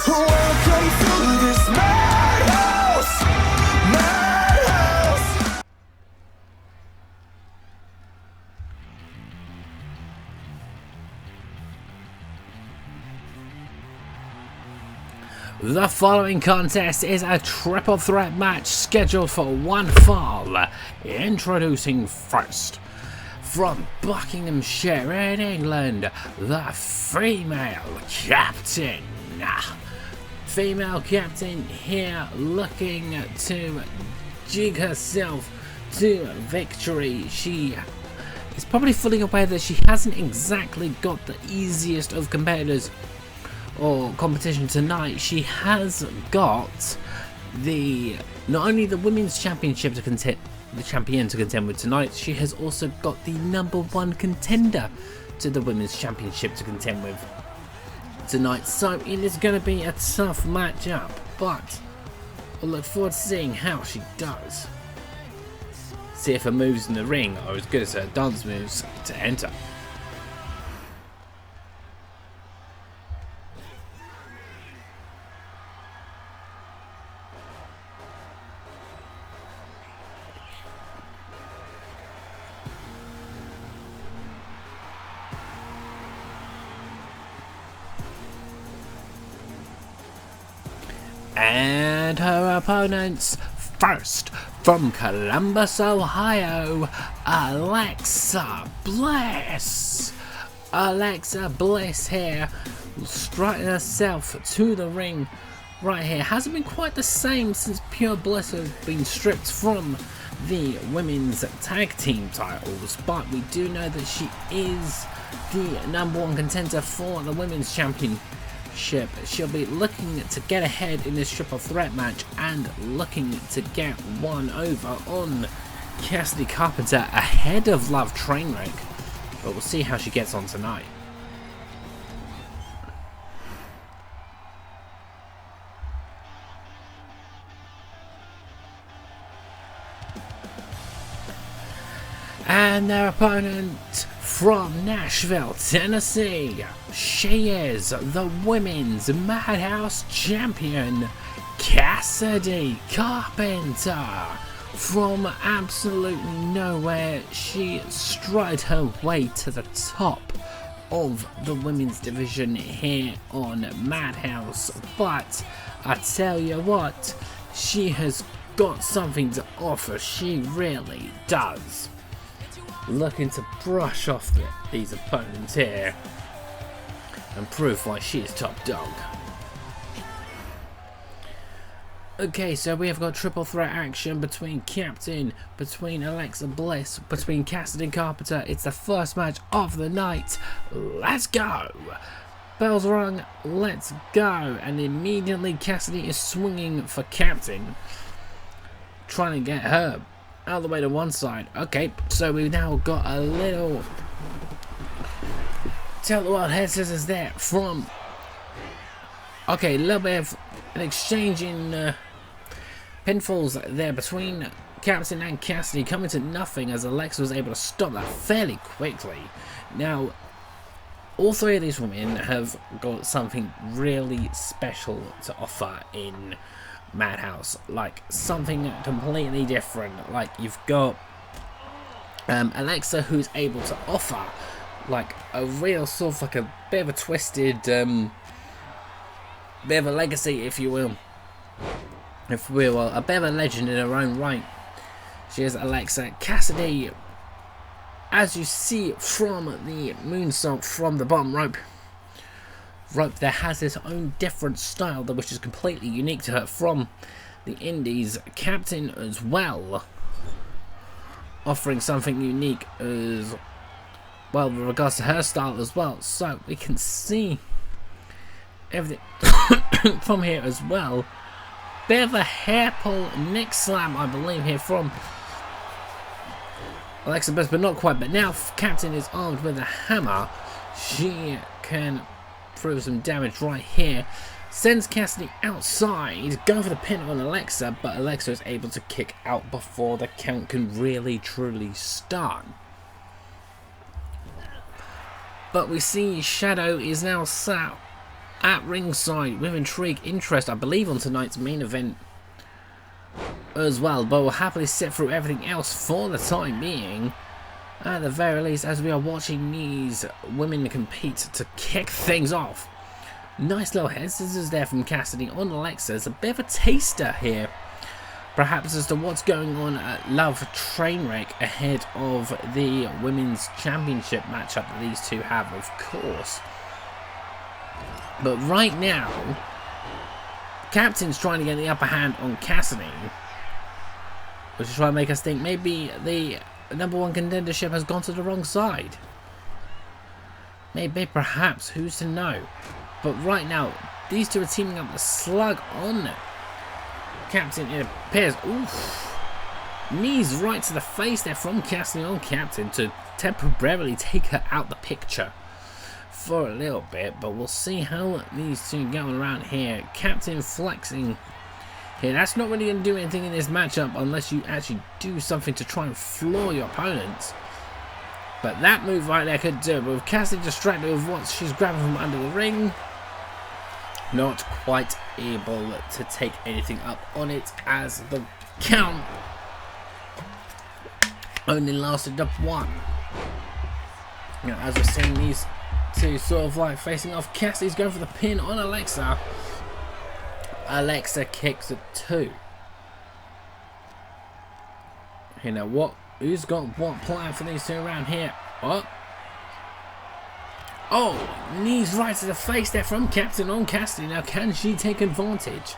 Welcome to this madhouse, madhouse. The following contest is a triple threat match scheduled for one fall. Introducing first, from Buckinghamshire in England, the female captain. Female captain here looking to jig herself to victory. She is probably fully aware that she hasn't exactly got the easiest of competitors or competition tonight. She has got not only the women's championship to contend, the champion to contend with tonight, she has also got the #1 contender to the women's championship to contend with tonight. So it is going to be a tough matchup, but we'll look forward to seeing how she does. See if her moves in the ring are as good as her dance moves to enter. And her opponents, first from Columbus, Ohio, Alexa Bliss. Alexa Bliss here, strutting herself to the ring right here. Hasn't been quite the same since Pure Bliss has been stripped from the women's tag team titles, but we do know that she is the #1 contender for the women's championship. She'll be looking to get ahead in this triple threat match and looking to get one over on Cassidy Carpenter ahead of Love Trainwreck, but we'll see how she gets on tonight. And their opponent from Nashville, Tennessee, she is the women's Madhouse champion, Cassidy Carpenter. From absolutely nowhere, she strode her way to the top of the women's division here on Madhouse. But I tell you what, she has got something to offer, she really does. Looking to brush off these opponents here and prove why she is top dog. Okay, so we have got triple threat action between Alexa Bliss, between Cassidy Carpenter. It's the first match of the night. Let's go! Bells rung, let's go! And immediately Cassidy is swinging for Captain, trying to get her out of the way to one side. Okay, so we've now got a little tell the world head scissors there from. Okay, a little bit of an exchange in pinfalls there between Captain and Cassidy, coming to nothing as Alexa was able to stop that fairly quickly. Now, all three of these women have got something really special to offer in Madhouse, like something completely different. Like you've got Alexa, who's able to offer like a real sort of like a bit of a twisted bit of a legacy, if you will, a bit of a legend in her own right. She is Alexa. Cassidy, as you see from the moonsault from the bottom rope there, has its own different style which is completely unique to her from the indies. Captain as well, offering something unique as well with regards to her style as well. So we can see everything from here as well. Bit of a hair pull neck slam, I believe, here from Alexa Bliss, but not quite. But now Captain is armed with a hammer. She can through some damage right here, sends Cassidy outside, going for the pin on Alexa, but Alexa is able to kick out before the count can really truly start. But we see Shadow is now sat at ringside with intrigue, interest, I believe, on tonight's main event as well, but we'll happily sit through everything else for the time being, at the very least, as we are watching these women compete to kick things off. Nice little head scissors there from Cassidy on Alexa. It's a bit of a taster here, perhaps, as to what's going on at Love Trainwreck ahead of the Women's Championship matchup that these two have, of course. But right now, Captain's trying to get the upper hand on Cassidy, which is trying to make us think maybe the #1 contendership has gone to the wrong side. Maybe, perhaps, who's to know? But right now, these two are teaming up to slug on Captain, it appears. Oof. Knees right to the face there from Cassidy on Captain to temporarily take her out the picture for a little bit, but we'll see how these two going around here. Captain flexing here. That's not really going to do anything in this matchup unless you actually do something to try and floor your opponents. But that move right there could do it. But with Cassidy distracted with what she's grabbing from under the ring, not quite able to take anything up on it, as the count only lasted up 1. Now, as we're seeing these two sort of like facing off, Cassidy's going for the pin on Alexa. Alexa kicks at 2. You know what? Who's got what plan for these two around here? What? Oh, knees right to the face there from Captain on Cassidy. Now, can she take advantage?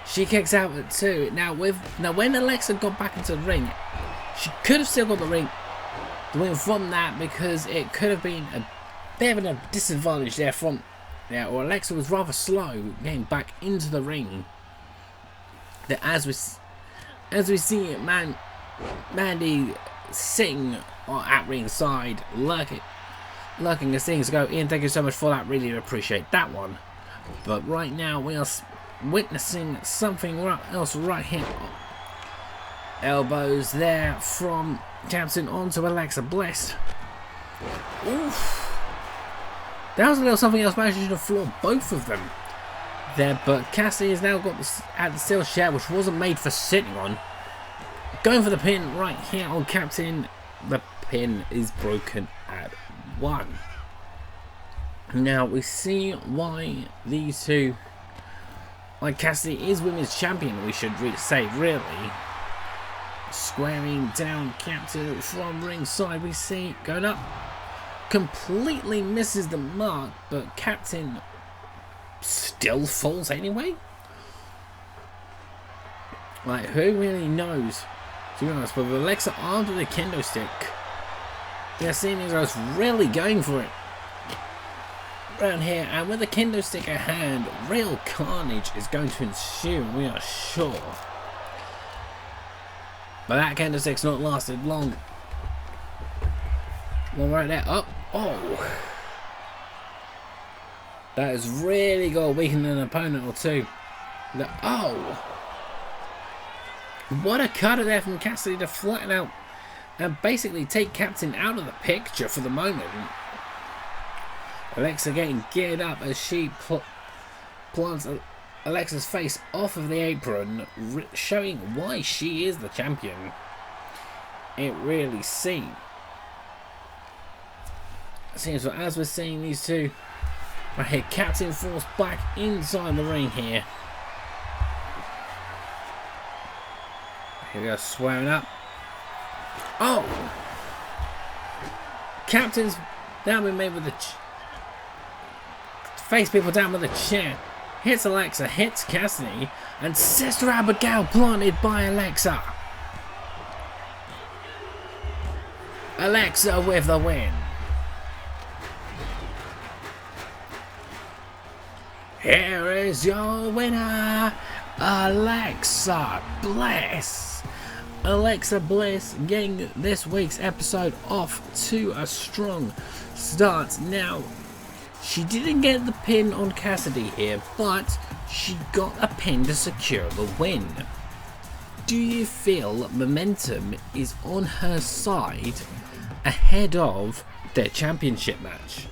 She kicks out at 2. Now, when Alexa got back into the ring, she could have still got the win from that, because it could have been a bit of a disadvantage there from there, or Alexa was rather slow getting back into the ring. That as we see Mandy sitting at ringside, lurking as things go. Ian, thank you so much for that. Really appreciate that one. But right now we are witnessing something else right here. Elbows there from Captain onto Alexa Bliss. Oof. That was a little something else, managing to floor both of them there, but Cassidy has now got the steel chair, which wasn't made for sitting on. Going for the pin right here on Captain. The pin is broken at 1. Now we see why these two, like Cassidy is women's champion, we should say, really. Squaring down Captain from ringside, we see going up, completely misses the mark, but Captain still falls anyway. Like, who really knows, to be honest? But with Alexa armed with a kendo stick, they're seeing these guys really going for it around here, and with a kendo stick in hand, real carnage is going to ensue, we are sure. But that kendo stick's not lasted long. One right there. Up. Oh. That has really got to weaken an opponent or two. Oh. What a cutter there from Cassidy to flatten out and basically take Captain out of the picture for the moment. Alexa getting geared up as she plants Alexa's face off of the apron, showing why she is the champion. It really seems. As we're seeing these two right here, Captain forced back inside the ring here. Here we go, swearing up. Oh! Captain's now been made with the face people down with a chair. Hits Alexa, hits Cassidy, and Sister Abigail planted by Alexa. Alexa with the win. Here is your winner, Alexa Bliss. Alexa Bliss getting this week's episode off to a strong start. Now, she didn't get the pin on Cassidy here, but she got a pin to secure the win. Do you feel momentum is on her side ahead of their championship match?